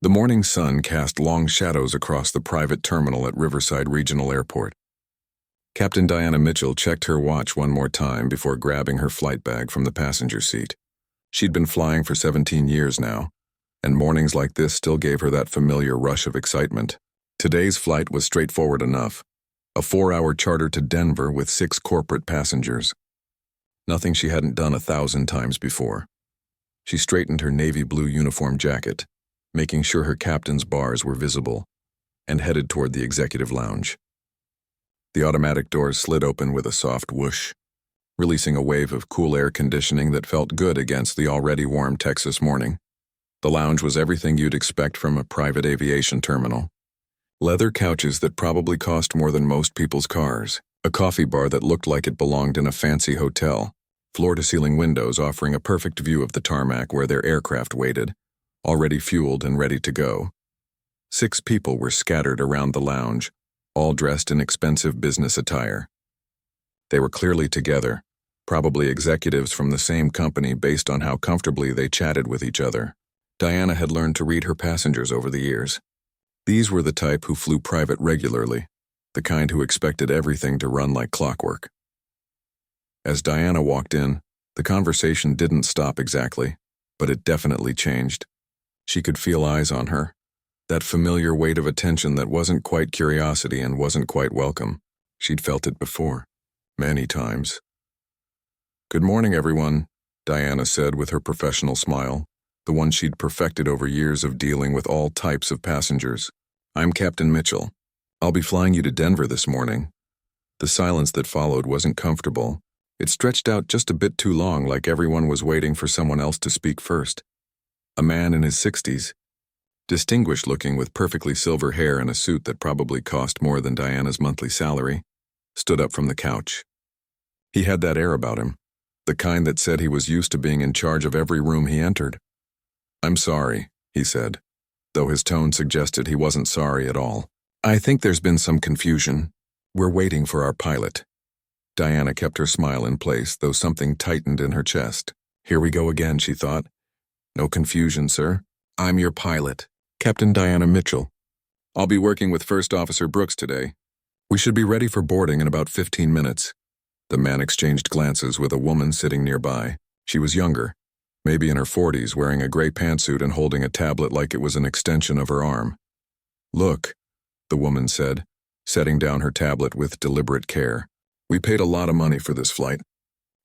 The morning sun cast long shadows across the private terminal at Riverside Regional Airport. Captain Diana Mitchell checked her watch one more time before grabbing her flight bag from the passenger seat. She'd been flying for 17 years now, and mornings like this still gave her that familiar rush of excitement. Today's flight was straightforward enough. A 4-hour charter to Denver with 6 corporate passengers. Nothing she hadn't done 1,000 times before. She straightened her navy blue uniform jacket, making sure her captain's bars were visible, and headed toward the executive lounge. The automatic doors slid open with a soft whoosh, releasing a wave of cool air conditioning that felt good against the already warm Texas morning. The lounge was everything you'd expect from a private aviation terminal. Leather couches that probably cost more than most people's cars, a coffee bar that looked like it belonged in a fancy hotel, floor-to-ceiling windows offering a perfect view of the tarmac where their aircraft waited, already fueled and ready to go. 6 people were scattered around the lounge, all dressed in expensive business attire. They were clearly together, probably executives from the same company based on how comfortably they chatted with each other. Diana had learned to read her passengers over the years. These were the type who flew private regularly, the kind who expected everything to run like clockwork. As Diana walked in, the conversation didn't stop exactly, but it definitely changed. She could feel eyes on her, that familiar weight of attention that wasn't quite curiosity and wasn't quite welcome. She'd felt it before, many times. "Good morning, everyone," Diana said with her professional smile, the one she'd perfected over years of dealing with all types of passengers. "I'm Captain Mitchell. I'll be flying you to Denver this morning." The silence that followed wasn't comfortable. It stretched out just a bit too long, like everyone was waiting for someone else to speak first. A man in his 60s, distinguished looking with perfectly silver hair and a suit that probably cost more than Diana's monthly salary, stood up from the couch. He had that air about him, the kind that said he was used to being in charge of every room he entered. "I'm sorry," he said, though his tone suggested he wasn't sorry at all. "I think there's been some confusion. We're waiting for our pilot." Diana kept her smile in place, though something tightened in her chest. Here we go again, she thought. "No confusion, sir. I'm your pilot, Captain Diana Mitchell. I'll be working with First Officer Brooks today. We should be ready for boarding in about 15 minutes. The man exchanged glances with a woman sitting nearby. She was younger, maybe in her 40s, wearing a gray pantsuit and holding a tablet like it was an extension of her arm. "Look," the woman said, setting down her tablet with deliberate care. "We paid a lot of money for this flight.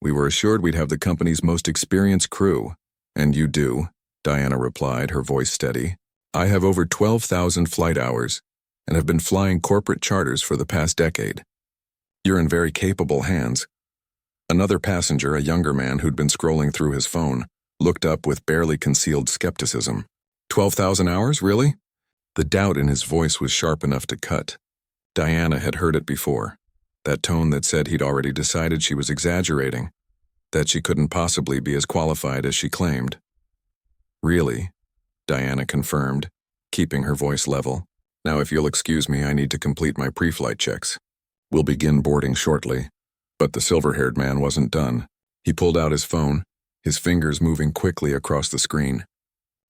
We were assured we'd have the company's most experienced crew. And you do," Diana replied, her voice steady. "I have over 12,000 flight hours and have been flying corporate charters for the past decade. You're in very capable hands." Another passenger, a younger man who'd been scrolling through his phone, looked up with barely concealed skepticism. 12,000 hours, really?" The doubt in his voice was sharp enough to cut. Diana had heard it before, that tone that said he'd already decided she was exaggerating, that she couldn't possibly be as qualified as she claimed. "Really?" Diana confirmed, keeping her voice level. "Now, if you'll excuse me, I need to complete my pre-flight checks. We'll begin boarding shortly." But the silver-haired man wasn't done. He pulled out his phone, his fingers moving quickly across the screen.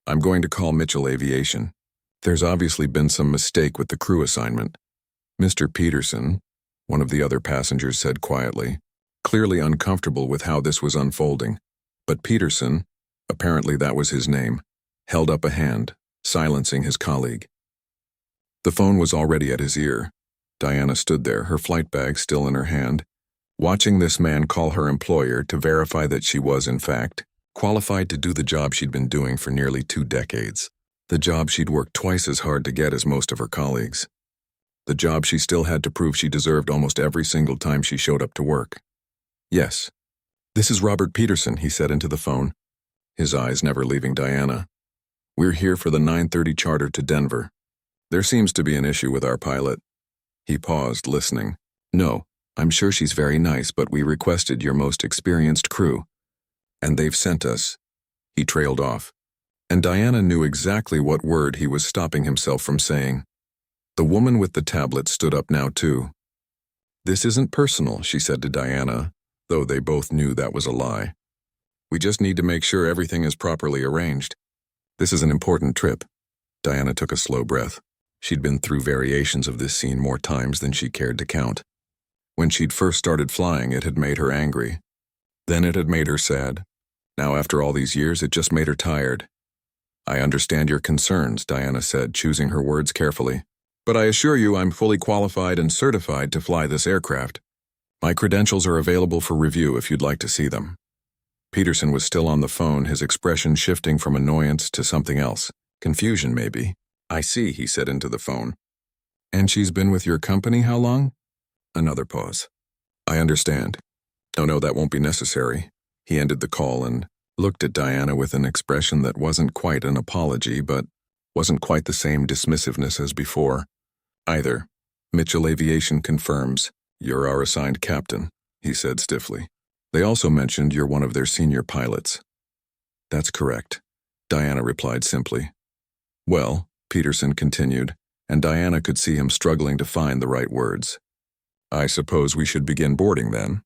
"I'm going to call Mitchell Aviation. There's obviously been some mistake with the crew assignment." Mr. Peterson, one of the other passengers said quietly, clearly uncomfortable with how this was unfolding. But Peterson, apparently that was his name, held up a hand, silencing his colleague. The phone was already at his ear. Diana stood there, her flight bag still in her hand, watching this man call her employer to verify that she was, in fact, qualified to do the job she'd been doing for nearly 2 decades. The job she'd worked twice as hard to get as most of her colleagues. The job she still had to prove she deserved almost every single time she showed up to work. "Yes. This is Robert Peterson," he said into the phone, his eyes never leaving Diana. "We're here for the 9:30 charter to Denver. There seems to be an issue with our pilot." He paused, listening. "No, I'm sure she's very nice, but we requested your most experienced crew. And they've sent us." He trailed off. And Diana knew exactly what word he was stopping himself from saying. The woman with the tablet stood up now, too. "This isn't personal," she said to Diana, though they both knew that was a lie. "We just need to make sure everything is properly arranged. This is an important trip. Diana took a slow breath. She'd been through variations of this scene more times than she cared to count. When she'd first started flying, it had made her angry. Then it had made her sad. Now, after all these years, it just made her tired. "I understand your concerns," Diana said, choosing her words carefully. "But I assure you I'm fully qualified and certified to fly this aircraft. My credentials are available for review if you'd like to see them." Peterson was still on the phone, his expression shifting from annoyance to something else. Confusion, maybe. "I see," he said into the phone. "And she's been with your company how long?" Another pause. "I understand. No, that won't be necessary." He ended the call and looked at Diana with an expression that wasn't quite an apology, but wasn't quite the same dismissiveness as before, either. "Mitchell Aviation confirms you're our assigned captain," he said stiffly. "They also mentioned you're one of their senior pilots." "That's correct," Diana replied simply. "Well," Peterson continued, and Diana could see him struggling to find the right words. "I suppose we should begin boarding then."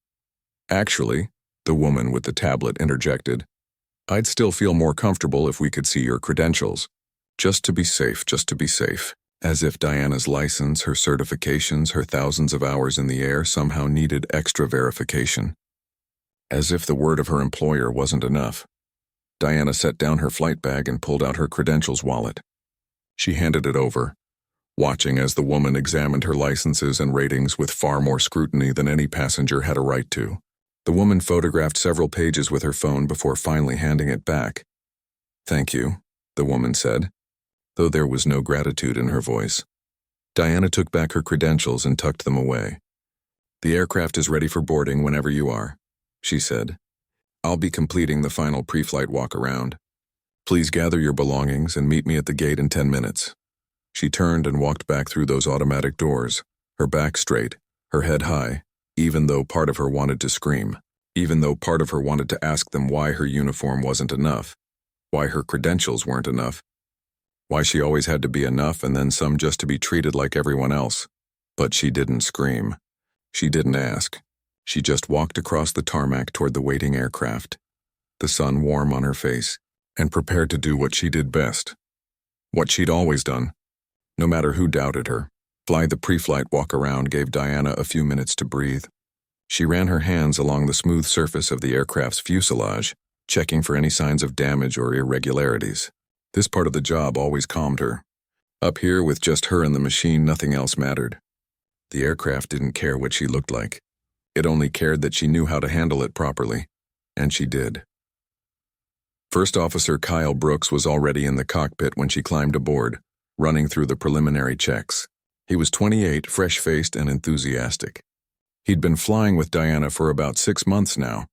"Actually," the woman with the tablet interjected, "I'd still feel more comfortable if we could see your credentials. Just to be safe. As if Diana's license, her certifications, her thousands of hours in the air somehow needed extra verification. As if the word of her employer wasn't enough. Diana set down her flight bag and pulled out her credentials wallet. She handed it over, watching as the woman examined her licenses and ratings with far more scrutiny than any passenger had a right to. The woman photographed several pages with her phone before finally handing it back. "Thank you," the woman said, though there was no gratitude in her voice. Diana took back her credentials and tucked them away. "The aircraft is ready for boarding whenever you are," she said. "I'll be completing the final pre-flight walk-around. Please gather your belongings and meet me at the gate in 10 minutes. She turned and walked back through those automatic doors, her back straight, her head high, even though part of her wanted to scream, even though part of her wanted to ask them why her uniform wasn't enough, why her credentials weren't enough, why she always had to be enough and then some just to be treated like everyone else. But she didn't scream. She didn't ask. She just walked across the tarmac toward the waiting aircraft, the sun warm on her face, and prepared to do what she did best. What she'd always done, no matter who doubted her. Fly the pre-flight walk-around gave Diana a few minutes to breathe. She ran her hands along the smooth surface of the aircraft's fuselage, checking for any signs of damage or irregularities. This part of the job always calmed her. Up here, with just her and the machine, nothing else mattered. The aircraft didn't care what she looked like. It only cared that she knew how to handle it properly. And she did. First Officer Kyle Brooks was already in the cockpit when she climbed aboard, running through the preliminary checks. He was 28, fresh-faced and enthusiastic. He'd been flying with Diana for about 6 months now,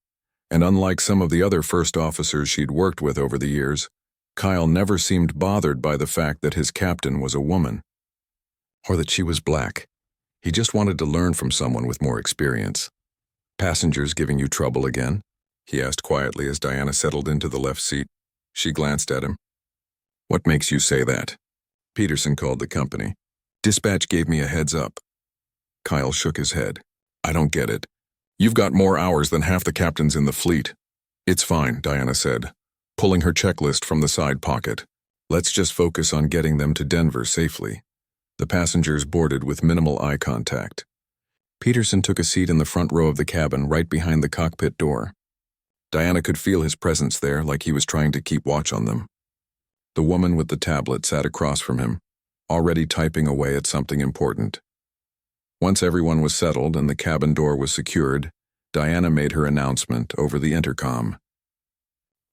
and unlike some of the other first officers she'd worked with over the years, Kyle never seemed bothered by the fact that his captain was a woman, or that she was black. He just wanted to learn from someone with more experience. "Passengers giving you trouble again?" he asked quietly as Diana settled into the left seat. She glanced at him. "What makes you say that?" Peterson called the company. "Dispatch gave me a heads up." Kyle shook his head. "I don't get it. You've got more hours than half the captains in the fleet." "It's fine," Diana said, pulling her checklist from the side pocket. "Let's just focus on getting them to Denver safely." The passengers boarded with minimal eye contact. Peterson took a seat in the front row of the cabin right behind the cockpit door. Diana could feel his presence there, like he was trying to keep watch on them. The woman with the tablet sat across from him, already typing away at something important. Once everyone was settled and the cabin door was secured, Diana made her announcement over the intercom.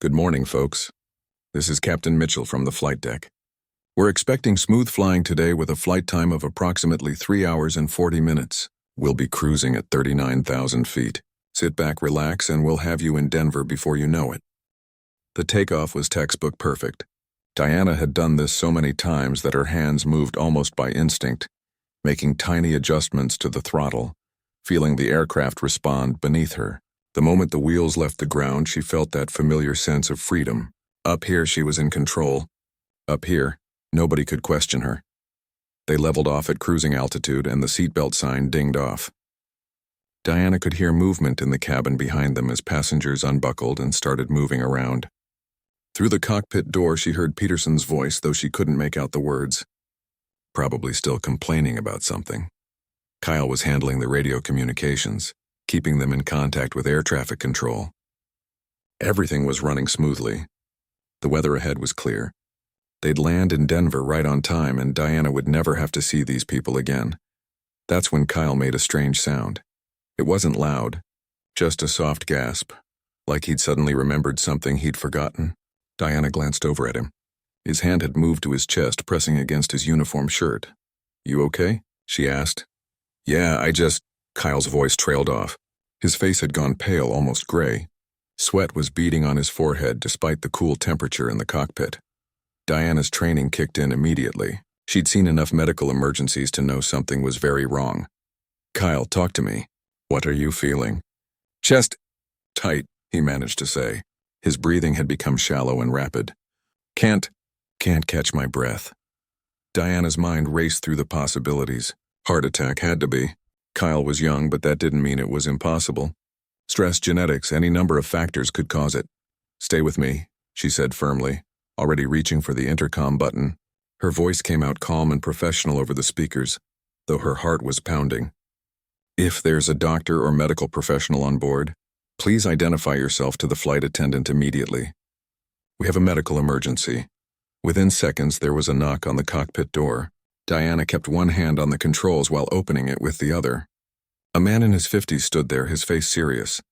"Good morning, folks. This is Captain Mitchell from the flight deck. We're expecting smooth flying today with a flight time of approximately 3 hours and 40 minutes. We'll be cruising at 39,000 feet. Sit back, relax, and we'll have you in Denver before you know it." The takeoff was textbook perfect. Diana had done this so many times that her hands moved almost by instinct, making tiny adjustments to the throttle, feeling the aircraft respond beneath her. The moment the wheels left the ground, she felt that familiar sense of freedom. Up here, she was in control. Up here, nobody could question her. They leveled off at cruising altitude and the seatbelt sign dinged off. Diana could hear movement in the cabin behind them as passengers unbuckled and started moving around. Through the cockpit door, she heard Peterson's voice, though she couldn't make out the words. Probably still complaining about something. Kyle was handling the radio communications, keeping them in contact with air traffic control. Everything was running smoothly. The weather ahead was clear. They'd land in Denver right on time, and Diana would never have to see these people again. That's when Kyle made a strange sound. It wasn't loud, just a soft gasp, like he'd suddenly remembered something he'd forgotten. Diana glanced over at him. His hand had moved to his chest, pressing against his uniform shirt. "You okay?" she asked. "Yeah, Kyle's voice trailed off. His face had gone pale, almost gray. Sweat was beading on his forehead despite the cool temperature in the cockpit. Diana's training kicked in immediately. She'd seen enough medical emergencies to know something was very wrong. "Kyle, talk to me. What are you feeling?" "Chest tight," he managed to say. His breathing had become shallow and rapid. Can't catch my breath." Diana's mind raced through the possibilities. Heart attack had to be. Kyle was young, but that didn't mean it was impossible. Stress, genetics, any number of factors could cause it. "Stay with me," she said firmly, already reaching for the intercom button. Her voice came out calm and professional over the speakers, though her heart was pounding. "If there's a doctor or medical professional on board, please identify yourself to the flight attendant immediately. We have a medical emergency." Within seconds, there was a knock on the cockpit door. Diana kept one hand on the controls while opening it with the other. A man in his 50s stood there, his face serious.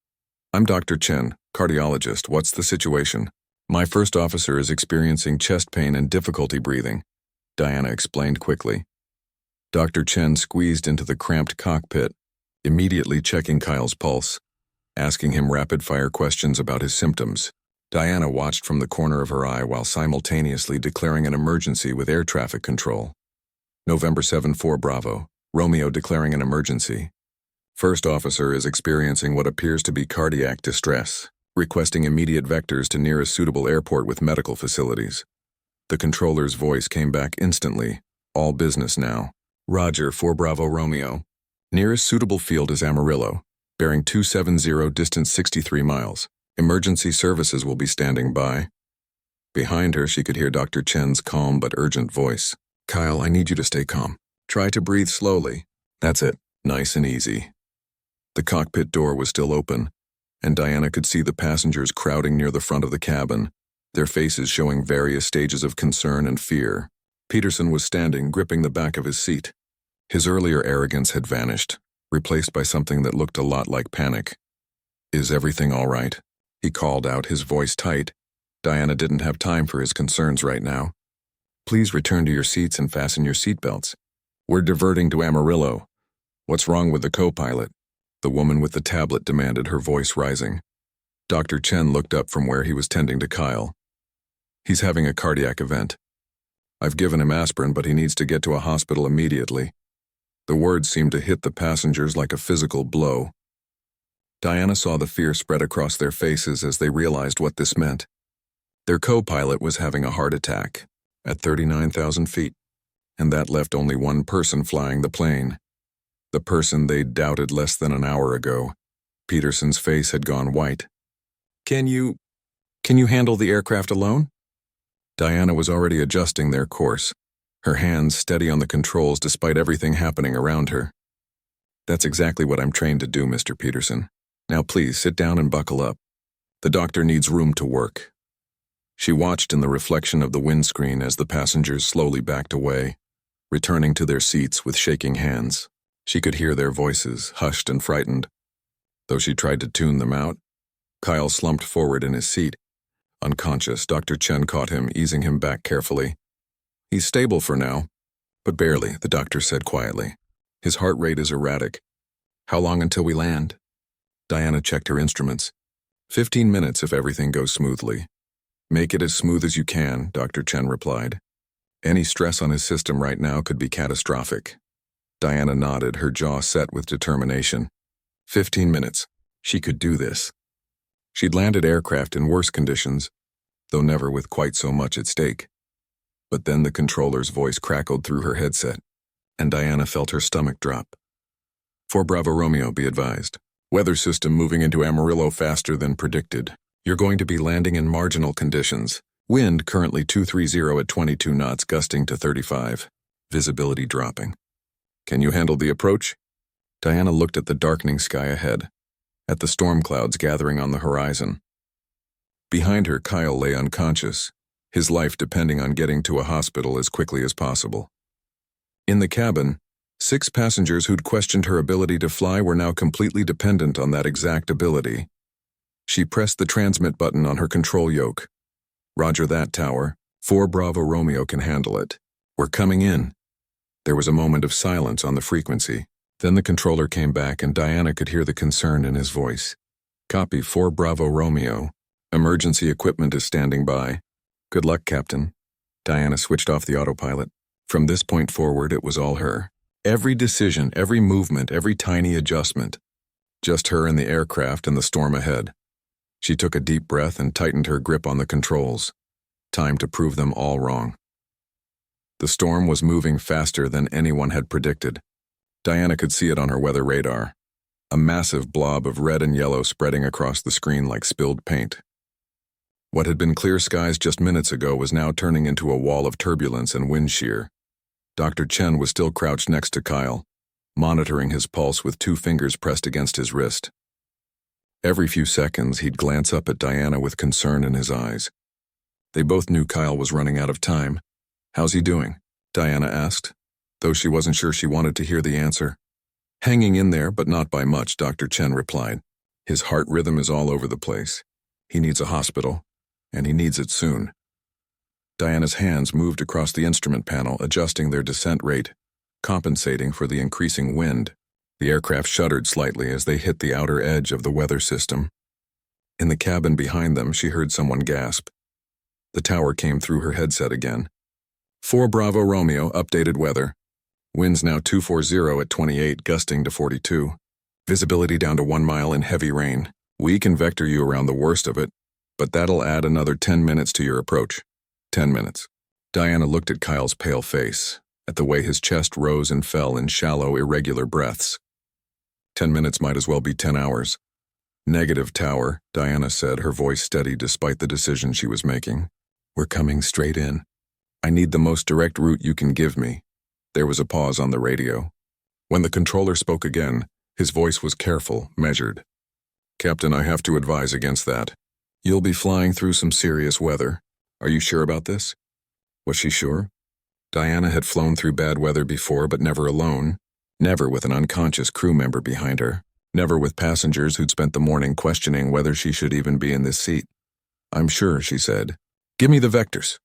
"I'm Dr. Chen, cardiologist. What's the situation?" "My first officer is experiencing chest pain and difficulty breathing," Diana explained quickly. Dr. Chen squeezed into the cramped cockpit, immediately checking Kyle's pulse, asking him rapid-fire questions about his symptoms. Diana watched from the corner of her eye while simultaneously declaring an emergency with air traffic control. November 7-4 Bravo, Romeo declaring an emergency. First officer is experiencing what appears to be cardiac distress, requesting immediate vectors to nearest suitable airport with medical facilities. The controller's voice came back instantly. "All business now." "Roger, 4 Bravo Romeo. Nearest suitable field is Amarillo, bearing 270, distance 63 miles. Emergency services will be standing by." Behind her, she could hear Dr. Chen's calm but urgent voice. "Kyle, I need you to stay calm. Try to breathe slowly. That's it, nice and easy." The cockpit door was still open, and Diana could see the passengers crowding near the front of the cabin, their faces showing various stages of concern and fear. Peterson was standing, gripping the back of his seat. His earlier arrogance had vanished, replaced by something that looked a lot like panic. "Is everything all right?" he called out, his voice tight. Diana didn't have time for his concerns right now. "Please return to your seats and fasten your seatbelts. We're diverting to Amarillo. What's wrong with the co-pilot?" the woman with the tablet demanded, her voice rising. Dr. Chen looked up from where he was tending to Kyle. "He's having a cardiac event. I've given him aspirin, but he needs to get to a hospital immediately." The words seemed to hit the passengers like a physical blow. Diana saw the fear spread across their faces as they realized what this meant. Their co-pilot was having a heart attack at 39,000 feet, and that left only one person flying the plane. The person they'd doubted less than an hour ago. Peterson's face had gone white. Can you handle the aircraft alone?" Diana was already adjusting their course, her hands steady on the controls despite everything happening around her. "That's exactly what I'm trained to do, Mr. Peterson. Now please sit down and buckle up. The doctor needs room to work." She watched in the reflection of the windscreen as the passengers slowly backed away, returning to their seats with shaking hands. She could hear their voices, hushed and frightened. Though she tried to tune them out, Kyle slumped forward in his seat. Unconscious, Dr. Chen caught him, easing him back carefully. "He's stable for now, but barely," the doctor said quietly. "His heart rate is erratic." "How long until we land?" Diana checked her instruments. 15 minutes if everything goes smoothly." "Make it as smooth as you can," Dr. Chen replied. Any stress on his system right now could be catastrophic. Diana nodded, her jaw set with determination. 15 minutes. She could do this. She'd landed aircraft in worse conditions, though never with quite so much at stake. But then the controller's voice crackled through her headset, and Diana felt her stomach drop. 4 Bravo Romeo, be advised. Weather system moving into Amarillo faster than predicted. You're going to be landing in marginal conditions. Wind currently 230 at 22 knots, gusting to 35. Visibility dropping. Can you handle the approach? Diana looked at the darkening sky ahead, at the storm clouds gathering on the horizon. Behind her, Kyle lay unconscious, his life depending on getting to a hospital as quickly as possible. In the cabin, 6 passengers who'd questioned her ability to fly were now completely dependent on that exact ability. She pressed the transmit button on her control yoke. Roger that, tower. 4 Bravo Romeo can handle it. We're coming in. There was a moment of silence on the frequency. Then the controller came back and Diana could hear the concern in his voice. Copy 4 Bravo Romeo. Emergency equipment is standing by. Good luck, Captain. Diana switched off the autopilot. From this point forward, it was all her. Every decision, every movement, every tiny adjustment. Just her and the aircraft and the storm ahead. She took a deep breath and tightened her grip on the controls. Time to prove them all wrong. The storm was moving faster than anyone had predicted. Diana could see it on her weather radar. A massive blob of red and yellow spreading across the screen like spilled paint. What had been clear skies just minutes ago was now turning into a wall of turbulence and wind shear. Dr. Chen was still crouched next to Kyle, monitoring his pulse with 2 fingers pressed against his wrist. Every few seconds, he'd glance up at Diana with concern in his eyes. They both knew Kyle was running out of time. How's he doing? Diana asked, though she wasn't sure she wanted to hear the answer. Hanging in there, but not by much, Dr. Chen replied. His heart rhythm is all over the place. He needs a hospital, and he needs it soon. Diana's hands moved across the instrument panel, adjusting their descent rate, compensating for the increasing wind. The aircraft shuddered slightly as they hit the outer edge of the weather system. In the cabin behind them, she heard someone gasp. The tower came through her headset again. 4 Bravo Romeo, updated weather. Winds now 240 at 28, gusting to 42. Visibility down to 1 mile in heavy rain. We can vector you around the worst of it, but that'll add another 10 minutes to your approach. 10 minutes. Diana looked at Kyle's pale face, at the way his chest rose and fell in shallow, irregular breaths. 10 minutes might as well be 10 hours. Negative, tower, Diana said, her voice steady despite the decision she was making. We're coming straight in. I need the most direct route you can give me. There was a pause on the radio. When the controller spoke again, his voice was careful, measured. Captain, I have to advise against that. You'll be flying through some serious weather. Are you sure about this? Was she sure? Diana had flown through bad weather before, but never alone. Never with an unconscious crew member behind her. Never with passengers who'd spent the morning questioning whether she should even be in this seat. I'm sure, she said. Give me the vectors.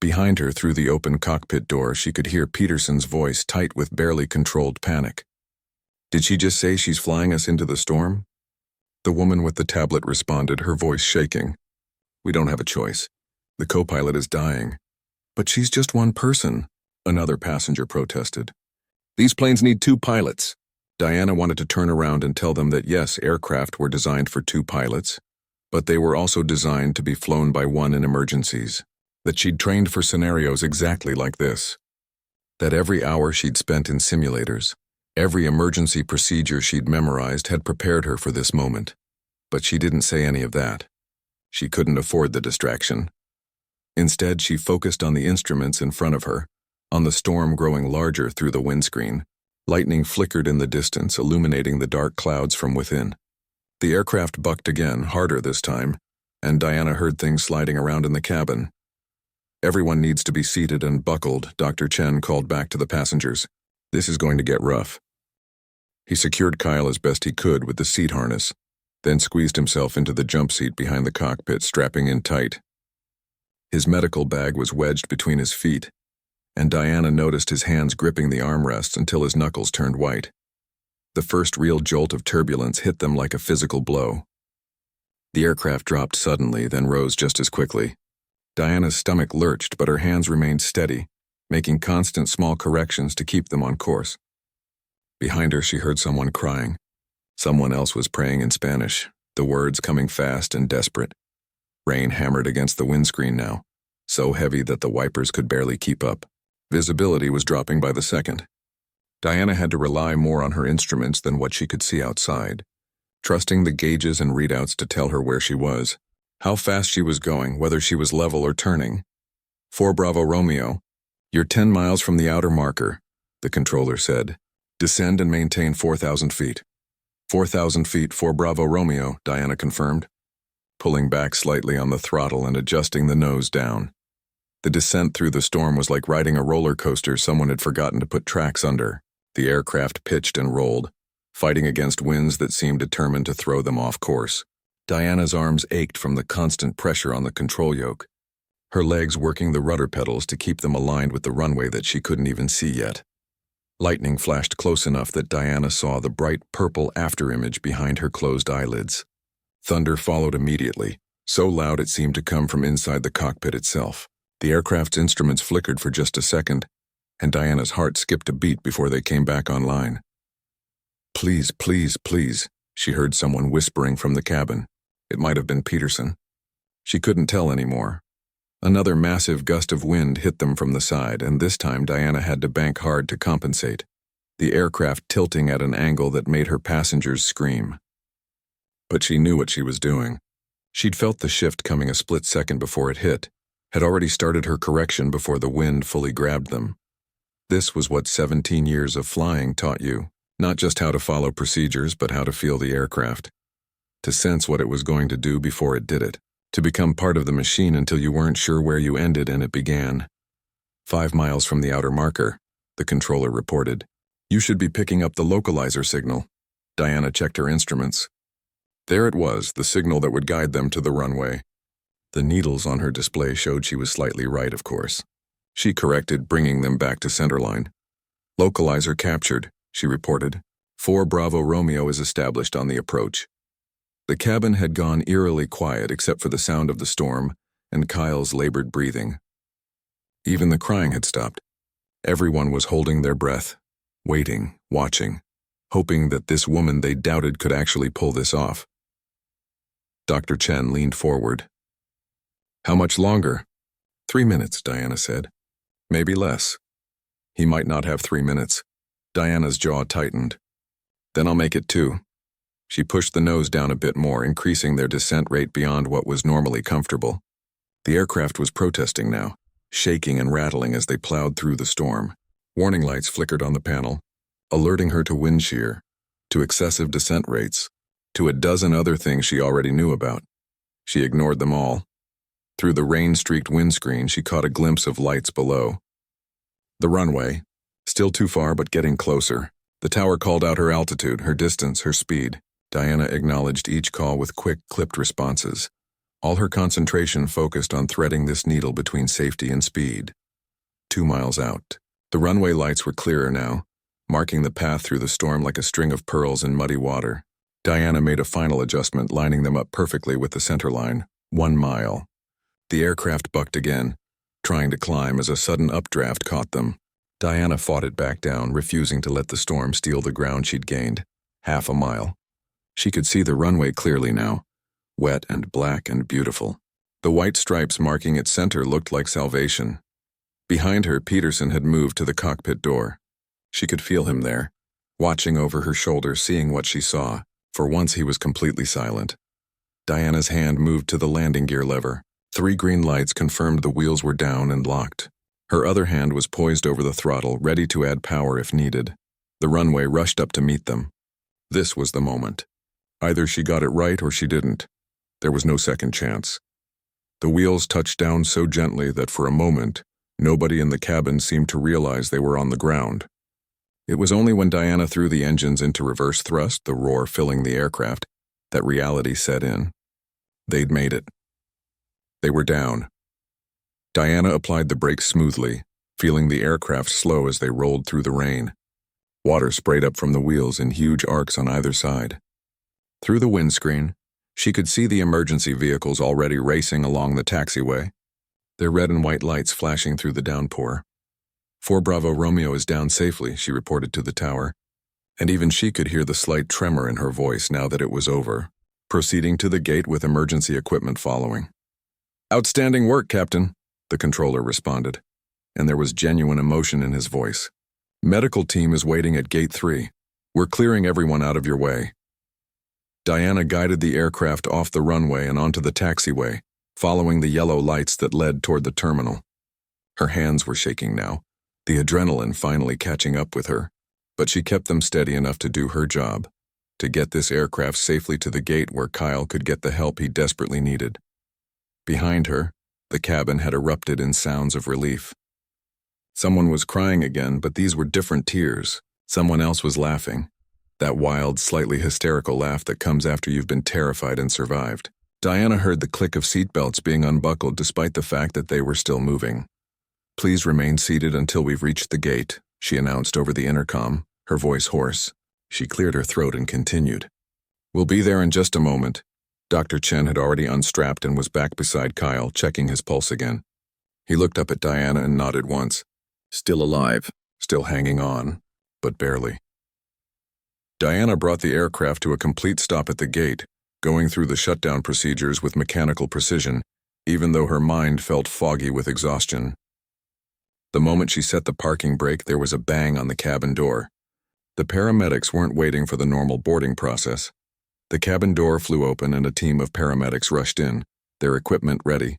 Behind her, through the open cockpit door, she could hear Peterson's voice tight with barely controlled panic. Did she just say she's flying us into the storm? The woman with the tablet responded, her voice shaking. We don't have a choice. The co-pilot is dying. But she's just one person, another passenger protested. These planes need 2 pilots. Diana wanted to turn around and tell them that yes, aircraft were designed for 2 pilots, but they were also designed to be flown by one in emergencies. That she'd trained for scenarios exactly like this. That every hour she'd spent in simulators, every emergency procedure she'd memorized had prepared her for this moment. But she didn't say any of that. She couldn't afford the distraction. Instead, she focused on the instruments in front of her, on the storm growing larger through the windscreen. Lightning flickered in the distance, illuminating the dark clouds from within. The aircraft bucked again, harder this time, and Diana heard things sliding around in the cabin. Everyone needs to be seated and buckled, Dr. Chen called back to the passengers. This is going to get rough. He secured Kyle as best he could with the seat harness, then squeezed himself into the jump seat behind the cockpit, strapping in tight. His medical bag was wedged between his feet, and Diana noticed his hands gripping the armrests until his knuckles turned white. The first real jolt of turbulence hit them like a physical blow. The aircraft dropped suddenly, then rose just as quickly. Diana's stomach lurched, but her hands remained steady, making constant small corrections to keep them on course. Behind her, she heard someone crying. Someone else was praying in Spanish, the words coming fast and desperate. Rain hammered against the windscreen now, so heavy that the wipers could barely keep up. Visibility was dropping by the second. Diana had to rely more on her instruments than what she could see outside, trusting the gauges and readouts to tell her where she was. how fast she was going, whether she was level or turning. 4 Bravo Romeo, you're 10 miles from the outer marker, the controller said. Descend and maintain 4,000 feet. 4,000 feet, 4 Bravo Romeo, Diana confirmed, pulling back slightly on the throttle and adjusting the nose down. The descent through the storm was like riding a roller coaster someone had forgotten to put tracks under. The aircraft pitched and rolled, fighting against winds that seemed determined to throw them off course. Diana's arms ached from the constant pressure on the control yoke, her legs working the rudder pedals to keep them aligned with the runway that she couldn't even see yet. Lightning flashed close enough that Diana saw the bright purple afterimage behind her closed eyelids. Thunder followed immediately, so loud it seemed to come from inside the cockpit itself. The aircraft's instruments flickered for just a second, and Diana's heart skipped a beat before they came back online. Please, please, please, she heard someone whispering from the cabin. It might have been Peterson. She couldn't tell anymore. Another massive gust of wind hit them from the side, and this time Diana had to bank hard to compensate, the aircraft tilting at an angle that made her passengers scream. But she knew what she was doing. She'd felt the shift coming a split second before it hit, had already started her correction before the wind fully grabbed them. This was what 17 years of flying taught you, not just how to follow procedures, but how to feel the aircraft, to sense what it was going to do before it did it, to become part of the machine until you weren't sure where you ended and it began. 5 miles from the outer marker, the controller reported. You should be picking up the localizer signal. Diana checked her instruments. There it was, the signal that would guide them to the runway. The needles on her display showed she was slightly right, of course. She corrected, bringing them back to centerline. Localizer captured, she reported. 4 Bravo Romeo is established on the approach. The cabin had gone eerily quiet except for the sound of the storm and Kyle's labored breathing. Even the crying had stopped. Everyone was holding their breath, waiting, watching, hoping that this woman they doubted could actually pull this off. Dr. Chen leaned forward. How much longer? 3 minutes, Diana said. Maybe less. He might not have 3 minutes. Diana's jaw tightened. Then I'll make it 2. She pushed the nose down a bit more, increasing their descent rate beyond what was normally comfortable. The aircraft was protesting now, shaking and rattling as they plowed through the storm. Warning lights flickered on the panel, alerting her to wind shear, to excessive descent rates, to a dozen other things she already knew about. She ignored them all. Through the rain-streaked windscreen, she caught a glimpse of lights below. The runway, still too far but getting closer. The tower called out her altitude, her distance, her speed. Diana acknowledged each call with quick, clipped responses. All her concentration focused on threading this needle between safety and speed. 2 miles out. The runway lights were clearer now, marking the path through the storm like a string of pearls in muddy water. Diana made a final adjustment, lining them up perfectly with the center line. 1 mile. The aircraft bucked again, trying to climb as a sudden updraft caught them. Diana fought it back down, refusing to let the storm steal the ground she'd gained. 1/2 mile. She could see the runway clearly now, wet and black and beautiful. The white stripes marking its center looked like salvation. Behind her, Peterson had moved to the cockpit door. She could feel him there, watching over her shoulder, seeing what she saw. For once he was completely silent. Diana's hand moved to the landing gear lever. 3 green lights confirmed the wheels were down and locked. Her other hand was poised over the throttle, ready to add power if needed. The runway rushed up to meet them. This was the moment. Either she got it right or she didn't. There was no second chance. The wheels touched down so gently that for a moment, nobody in the cabin seemed to realize they were on the ground. It was only when Diana threw the engines into reverse thrust, the roar filling the aircraft, that reality set in. They'd made it. They were down. Diana applied the brakes smoothly, feeling the aircraft slow as they rolled through the rain. Water sprayed up from the wheels in huge arcs on either side. Through the windscreen, she could see the emergency vehicles already racing along the taxiway, their red and white lights flashing through the downpour. 4 Bravo Romeo is down safely, she reported to the tower, and even she could hear the slight tremor in her voice now that it was over, proceeding to the gate with emergency equipment following. Outstanding work, Captain, the controller responded, and there was genuine emotion in his voice. Medical team is waiting at gate 3. We're clearing everyone out of your way. Diana guided the aircraft off the runway and onto the taxiway, following the yellow lights that led toward the terminal. Her hands were shaking now, the adrenaline finally catching up with her, but she kept them steady enough to do her job, to get this aircraft safely to the gate where Kyle could get the help he desperately needed. Behind her, the cabin had erupted in sounds of relief. Someone was crying again, but these were different tears. Someone else was laughing. That wild, slightly hysterical laugh that comes after you've been terrified and survived. Diana heard the click of seatbelts being unbuckled despite the fact that they were still moving. "Please remain seated until we've reached the gate," she announced over the intercom, her voice hoarse. She cleared her throat and continued. "We'll be there in just a moment." Dr. Chen had already unstrapped and was back beside Kyle, checking his pulse again. He looked up at Diana and nodded once. Still alive, still hanging on, but barely. Diana brought the aircraft to a complete stop at the gate, going through the shutdown procedures with mechanical precision, even though her mind felt foggy with exhaustion. The moment she set the parking brake, there was a bang on the cabin door. The paramedics weren't waiting for the normal boarding process. The cabin door flew open and a team of paramedics rushed in, their equipment ready.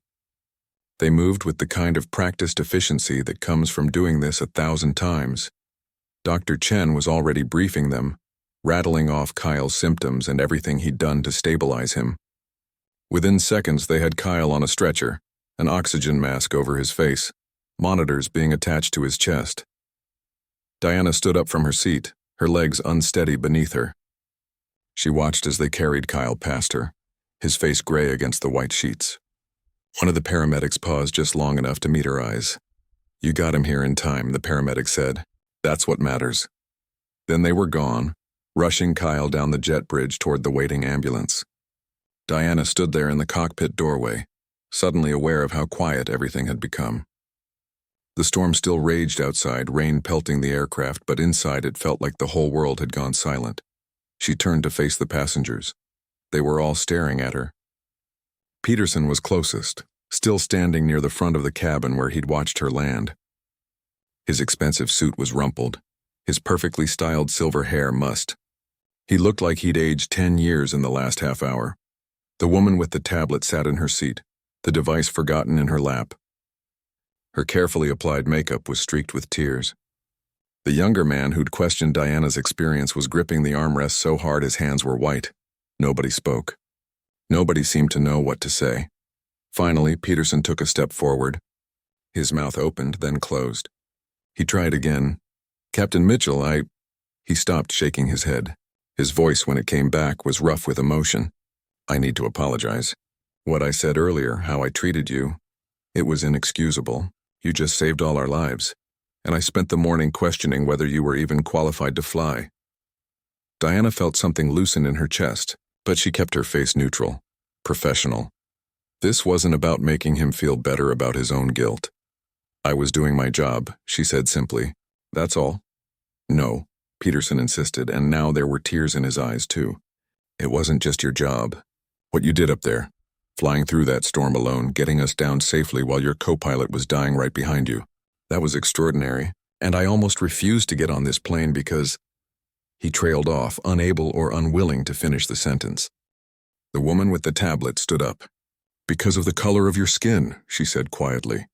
They moved with the kind of practiced efficiency that comes from doing this 1,000 times. Dr. Chen was already briefing them, rattling off Kyle's symptoms and everything he'd done to stabilize him. Within seconds, they had Kyle on a stretcher, an oxygen mask over his face, monitors being attached to his chest. Diana stood up from her seat, her legs unsteady beneath her. She watched as they carried Kyle past her, his face gray against the white sheets. One of the paramedics paused just long enough to meet her eyes. "You got him here in time," the paramedic said. "That's what matters." Then they were gone, rushing Kyle down the jet bridge toward the waiting ambulance. Diana stood there in the cockpit doorway, suddenly aware of how quiet everything had become. The storm still raged outside, rain pelting the aircraft, but inside it felt like the whole world had gone silent. She turned to face the passengers. They were all staring at her. Peterson was closest, still standing near the front of the cabin where he'd watched her land. His expensive suit was rumpled, his perfectly styled silver hair mussed. He looked like he'd aged 10 years in the last half hour. The woman with the tablet sat in her seat, the device forgotten in her lap. Her carefully applied makeup was streaked with tears. The younger man who'd questioned Diana's experience was gripping the armrest so hard his hands were white. Nobody spoke. Nobody seemed to know what to say. Finally, Peterson took a step forward. His mouth opened, then closed. He tried again. "Captain Mitchell, He stopped, shaking his head. His voice, when it came back, was rough with emotion. "I need to apologize. What I said earlier, how I treated you, it was inexcusable. You just saved all our lives. And I spent the morning questioning whether you were even qualified to fly." Diana felt something loosen in her chest, but she kept her face neutral, professional. This wasn't about making him feel better about his own guilt. "I was doing my job," she said simply. "That's all." "No," Peterson insisted, and now there were tears in his eyes too. "It wasn't just your job. What you did up there, flying through that storm alone, getting us down safely while your co-pilot was dying right behind you. That was extraordinary, and I almost refused to get on this plane because—" He trailed off, unable or unwilling to finish the sentence. The woman with the tablet stood up. "Because of the color of your skin," she said quietly.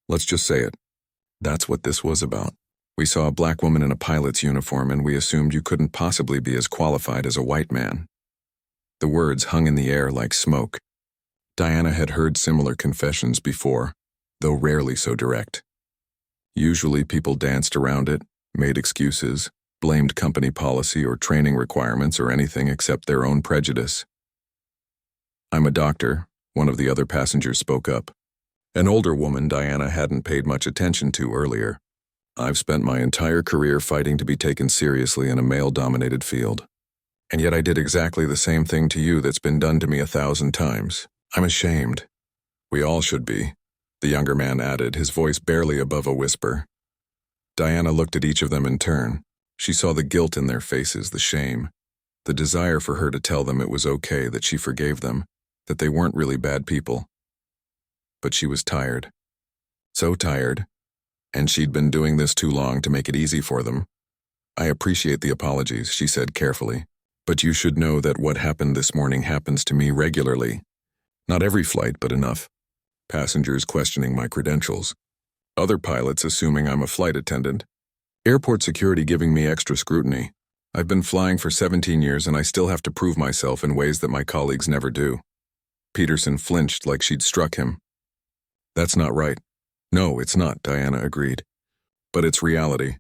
"Let's just say it. That's what this was about. We saw a black woman in a pilot's uniform and we assumed you couldn't possibly be as qualified as a white man." The words hung in the air like smoke. Diana had heard similar confessions before, though rarely so direct. Usually people danced around it, made excuses, blamed company policy or training requirements or anything except their own prejudice. "I'm a doctor," one of the other passengers spoke up. An older woman Diana hadn't paid much attention to earlier. "I've spent my entire career fighting to be taken seriously in a male-dominated field. And yet I did exactly the same thing to you that's been done to me 1,000 times. I'm ashamed." "We all should be," the younger man added, his voice barely above a whisper. Diana looked at each of them in turn. She saw the guilt in their faces, the shame, the desire for her to tell them it was okay, that she forgave them, that they weren't really bad people. But she was tired. So tired. And she'd been doing this too long to make it easy for them. "I appreciate the apologies," she said carefully. But you should know that what happened this morning happens to me regularly. Not every flight, but enough. Passengers questioning my credentials. Other pilots assuming I'm a flight attendant. Airport security giving me extra scrutiny. I've been flying for 17 years and I still have to prove myself in ways that my colleagues never do. Peterson flinched like she'd struck him. That's not right. No, it's not, Diana agreed. But it's reality.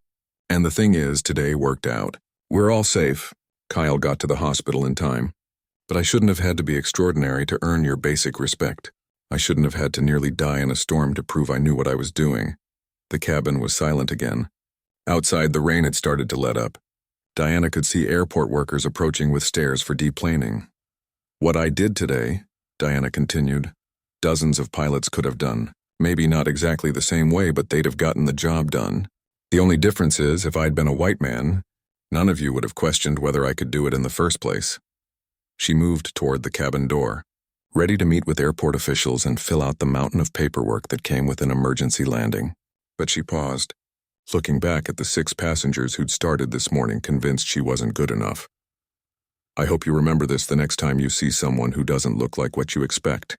And the thing is, today worked out. We're all safe. Kyle got to the hospital in time. But I shouldn't have had to be extraordinary to earn your basic respect. I shouldn't have had to nearly die in a storm to prove I knew what I was doing. The cabin was silent again. Outside, the rain had started to let up. Diana could see airport workers approaching with stairs for deplaning. What I did today, Diana continued, dozens of pilots could have done. Maybe not exactly the same way, but they'd have gotten the job done. The only difference is, if I'd been a white man, none of you would have questioned whether I could do it in the first place. She moved toward the cabin door, ready to meet with airport officials and fill out the mountain of paperwork that came with an emergency landing. But she paused, looking back at the 6 passengers who'd started this morning, convinced she wasn't good enough. I hope you remember this the next time you see someone who doesn't look like what you expect,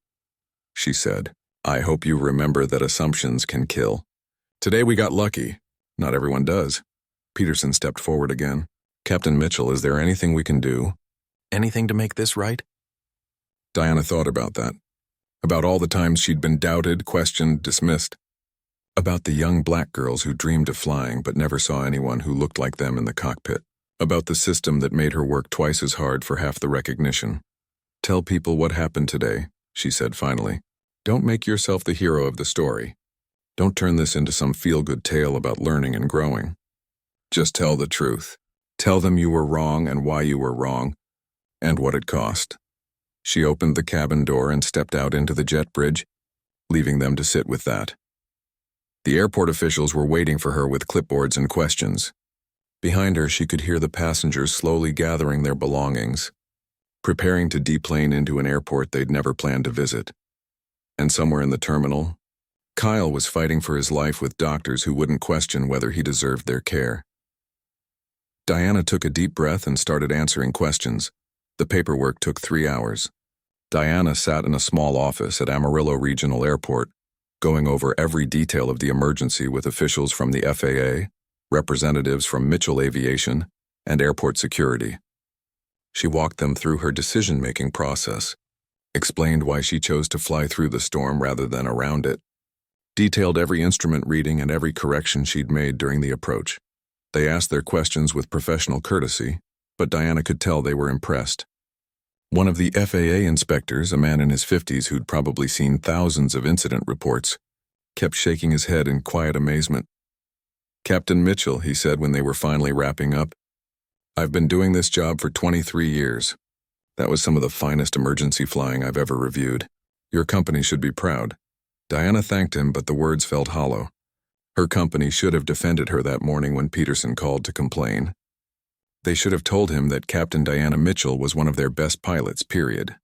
she said. I hope you remember that assumptions can kill. Today we got lucky. Not everyone does. Peterson stepped forward again. Captain Mitchell, is there anything we can do? Anything to make this right? Diana thought about that. About all the times she'd been doubted, questioned, dismissed. About the young black girls who dreamed of flying but never saw anyone who looked like them in the cockpit. About the system that made her work twice as hard for half the recognition. Tell people what happened today, she said finally. Don't make yourself the hero of the story. Don't turn this into some feel-good tale about learning and growing. Just tell the truth. Tell them you were wrong and why you were wrong, and what it cost. She opened the cabin door and stepped out into the jet bridge, leaving them to sit with that. The airport officials were waiting for her with clipboards and questions. Behind her, she could hear the passengers slowly gathering their belongings, preparing to deplane into an airport they'd never planned to visit. And somewhere in the terminal, Kyle was fighting for his life with doctors who wouldn't question whether he deserved their care. Diana took a deep breath and started answering questions. The paperwork took 3 hours. Diana sat in a small office at Amarillo Regional Airport, going over every detail of the emergency with officials from the FAA, representatives from Mitchell Aviation, and airport security. She walked them through her decision-making process, explained why she chose to fly through the storm rather than around it, detailed every instrument reading and every correction she'd made during the approach. They asked their questions with professional courtesy, but Diana could tell they were impressed. One of the FAA inspectors, a man in his 50s who'd probably seen thousands of incident reports, kept shaking his head in quiet amazement. Captain Mitchell, he said when they were finally wrapping up, I've been doing this job for 23 years. That was some of the finest emergency flying I've ever reviewed. Your company should be proud. Diana thanked him, but the words felt hollow. Her company should have defended her that morning when Peterson called to complain. They should have told him that Captain Diana Mitchell was one of their best pilots, period.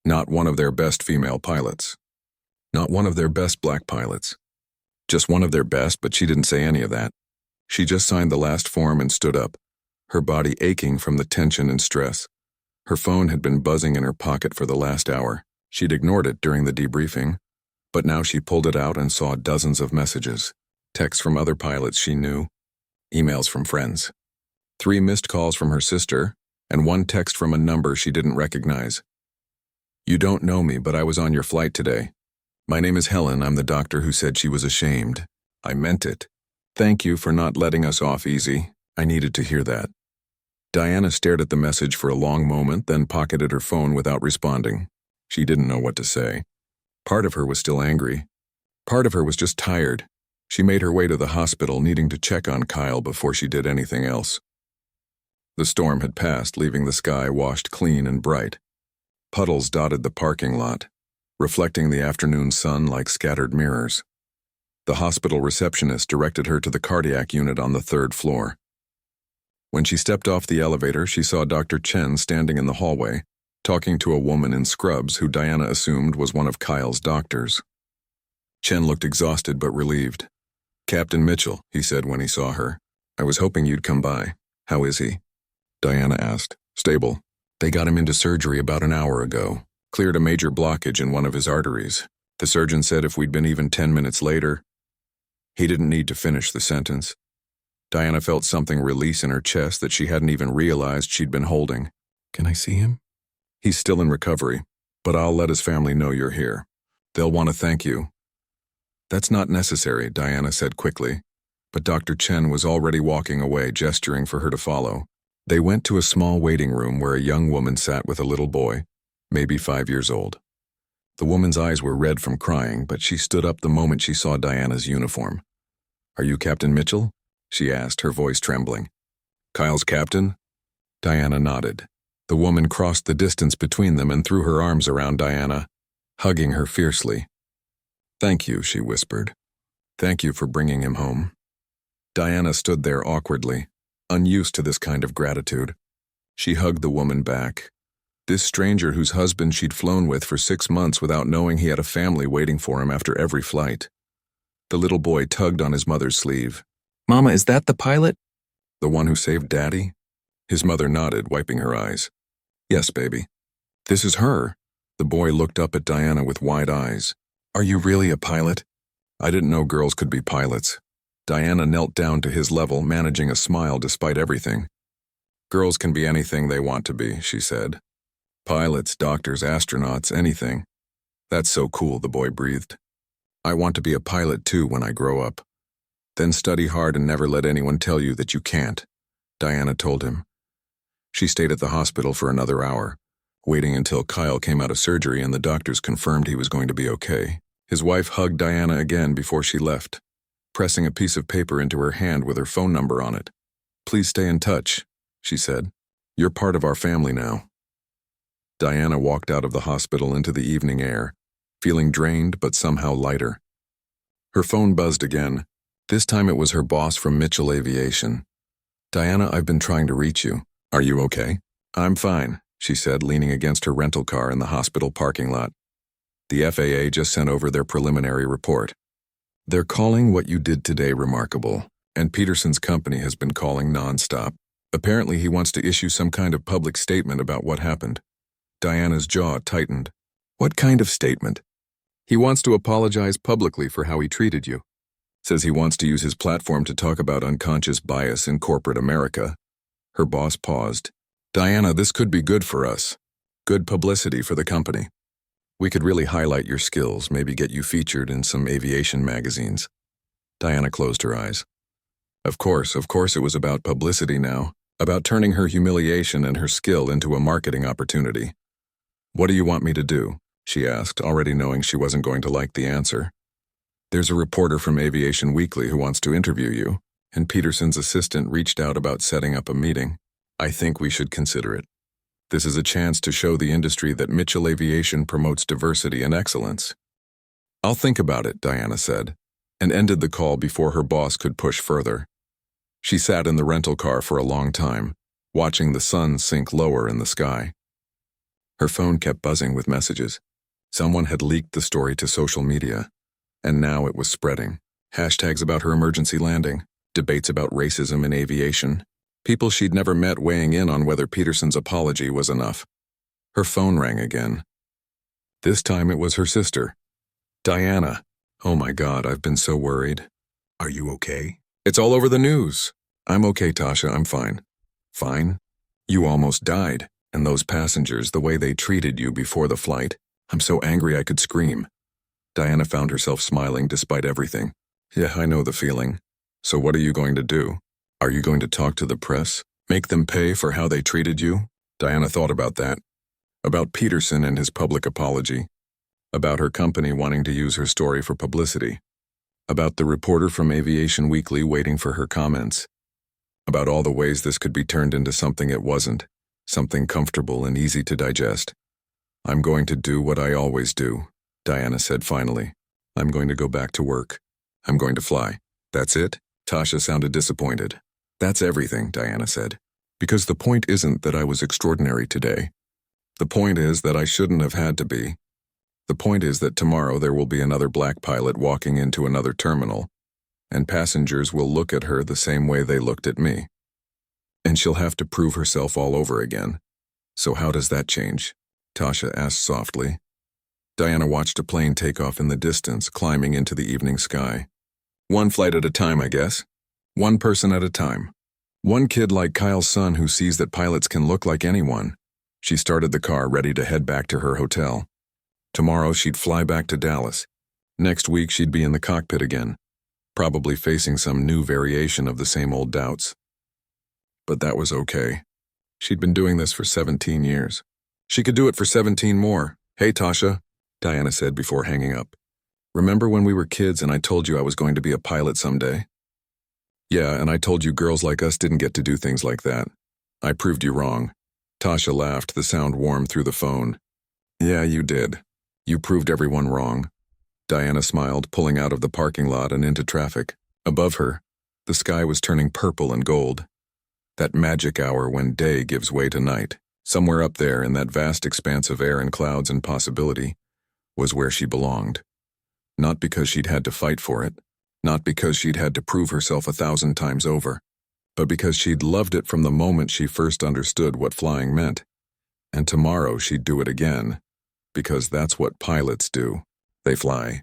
Not one of their best female pilots. Not one of their best black pilots. Just one of their best, but she didn't say any of that. She just signed the last form and stood up, her body aching from the tension and stress. Her phone had been buzzing in her pocket for the last hour. She'd ignored it during the debriefing, but now she pulled it out and saw dozens of messages. Texts from other pilots she knew, emails from friends. 3 missed calls from her sister, and 1 text from a number she didn't recognize. You don't know me, but I was on your flight today. My name is Helen. I'm the doctor who said she was ashamed. I meant it. Thank you for not letting us off easy. I needed to hear that. Diana stared at the message for a long moment, then pocketed her phone without responding. She didn't know what to say. Part of her was still angry. Part of her was just tired. She made her way to the hospital, needing to check on Kyle before she did anything else. The storm had passed, leaving the sky washed clean and bright. Puddles dotted the parking lot, reflecting the afternoon sun like scattered mirrors. The hospital receptionist directed her to the cardiac unit on the 3rd floor. When she stepped off the elevator, she saw Dr. Chen standing in the hallway, talking to a woman in scrubs who Diana assumed was one of Kyle's doctors. Chen looked exhausted but relieved. Captain Mitchell, he said when he saw her. I was hoping you'd come by. How is he? Diana asked. Stable. They got him into surgery about an hour ago. Cleared a major blockage in one of his arteries. The surgeon said if we'd been even 10 minutes later. He didn't need to finish the sentence. Diana felt something release in her chest that she hadn't even realized she'd been holding. Can I see him? He's still in recovery, but I'll let his family know you're here. They'll want to thank you. That's not necessary, Diana said quickly, but Dr. Chen was already walking away, gesturing for her to follow. They went to a small waiting room where a young woman sat with a little boy, maybe 5 years old. The woman's eyes were red from crying, but she stood up the moment she saw Diana's uniform. Are you Captain Mitchell? She asked, her voice trembling. Kyle's captain? Diana nodded. The woman crossed the distance between them and threw her arms around Diana, hugging her fiercely. Thank you, she whispered. Thank you for bringing him home. Diana stood there awkwardly, unused to this kind of gratitude. She hugged the woman back. This stranger whose husband she'd flown with for 6 months without knowing he had a family waiting for him after every flight. The little boy tugged on his mother's sleeve. Mama, is that the pilot? The one who saved Daddy? His mother nodded, wiping her eyes. Yes, baby. This is her. The boy looked up at Diana with wide eyes. Are you really a pilot? I didn't know girls could be pilots. Diana knelt down to his level, managing a smile despite everything. Girls can be anything they want to be, she said. Pilots, doctors, astronauts, anything. That's so cool, the boy breathed. I want to be a pilot too when I grow up. Then study hard and never let anyone tell you that you can't, Diana told him. She stayed at the hospital for another hour, waiting until Kyle came out of surgery and the doctors confirmed he was going to be okay. His wife hugged Diana again before she left, pressing a piece of paper into her hand with her phone number on it. Please stay in touch, she said. You're part of our family now. Diana walked out of the hospital into the evening air, feeling drained but somehow lighter. Her phone buzzed again. This time it was her boss from Mitchell Aviation. Diana, I've been trying to reach you. Are you okay? I'm fine, she said, leaning against her rental car in the hospital parking lot. The FAA just sent over their preliminary report. They're calling what you did today remarkable, and Peterson's company has been calling nonstop. Apparently he wants to issue some kind of public statement about what happened. Diana's jaw tightened. What kind of statement? He wants to apologize publicly for how he treated you. Says he wants to use his platform to talk about unconscious bias in corporate America. Her boss paused. Diana, this could be good for us. Good publicity for the company. We could really highlight your skills, maybe get you featured in some aviation magazines. Diana closed her eyes. Of course it was about publicity now, about turning her humiliation and her skill into a marketing opportunity. What do you want me to do? She asked, already knowing she wasn't going to like the answer. There's a reporter from Aviation Weekly who wants to interview you, and Peterson's assistant reached out about setting up a meeting. I think we should consider it. This is a chance to show the industry that Mitchell Aviation promotes diversity and excellence. I'll think about it, Diana said, and ended the call before her boss could push further. She sat in the rental car for a long time, watching the sun sink lower in the sky. Her phone kept buzzing with messages. Someone had leaked the story to social media, and now it was spreading. Hashtags about her emergency landing, debates about racism in aviation, people she'd never met weighing in on whether Peterson's apology was enough. Her phone rang again. This time it was her sister. Diana. Oh my God, I've been so worried. Are you okay? It's all over the news. I'm okay, Tasha, I'm fine. Fine? You almost died, and those passengers, the way they treated you before the flight. I'm so angry I could scream. Diana found herself smiling despite everything. Yeah, I know the feeling. So what are you going to do? Are you going to talk to the press? Make them pay for how they treated you? Diana thought about that. About Peterson and his public apology. About her company wanting to use her story for publicity. About the reporter from Aviation Weekly waiting for her comments. About all the ways this could be turned into something it wasn't. Something comfortable and easy to digest. I'm going to do what I always do, Diana said finally. I'm going to go back to work. I'm going to fly. That's it? Tasha sounded disappointed. That's everything, Diana said. Because the point isn't that I was extraordinary today. The point is that I shouldn't have had to be. The point is that tomorrow there will be another black pilot walking into another terminal, and passengers will look at her the same way they looked at me. And she'll have to prove herself all over again. So how does that change? Tasha asked softly. Diana watched a plane take off in the distance, climbing into the evening sky. One flight at a time, I guess. One person at a time. One kid like Kyle's son who sees that pilots can look like anyone. She started the car, ready to head back to her hotel. Tomorrow she'd fly back to Dallas. Next week she'd be in the cockpit again, probably facing some new variation of the same old doubts. But that was okay. She'd been doing this for 17 years. She could do it for 17 more. Hey, Tasha, Diana said before hanging up. Remember when we were kids and I told you I was going to be a pilot someday? Yeah, and I told you girls like us didn't get to do things like that. I proved you wrong. Tasha laughed, the sound warm through the phone. Yeah, you did. You proved everyone wrong. Diana smiled, pulling out of the parking lot and into traffic. Above her, the sky was turning purple and gold. That magic hour when day gives way to night. Somewhere up there in that vast expanse of air and clouds and possibility was where she belonged. Not because she'd had to fight for it, not because she'd had to prove herself 1,000 times over, but because she'd loved it from the moment she first understood what flying meant. And tomorrow she'd do it again, because that's what pilots do. They fly.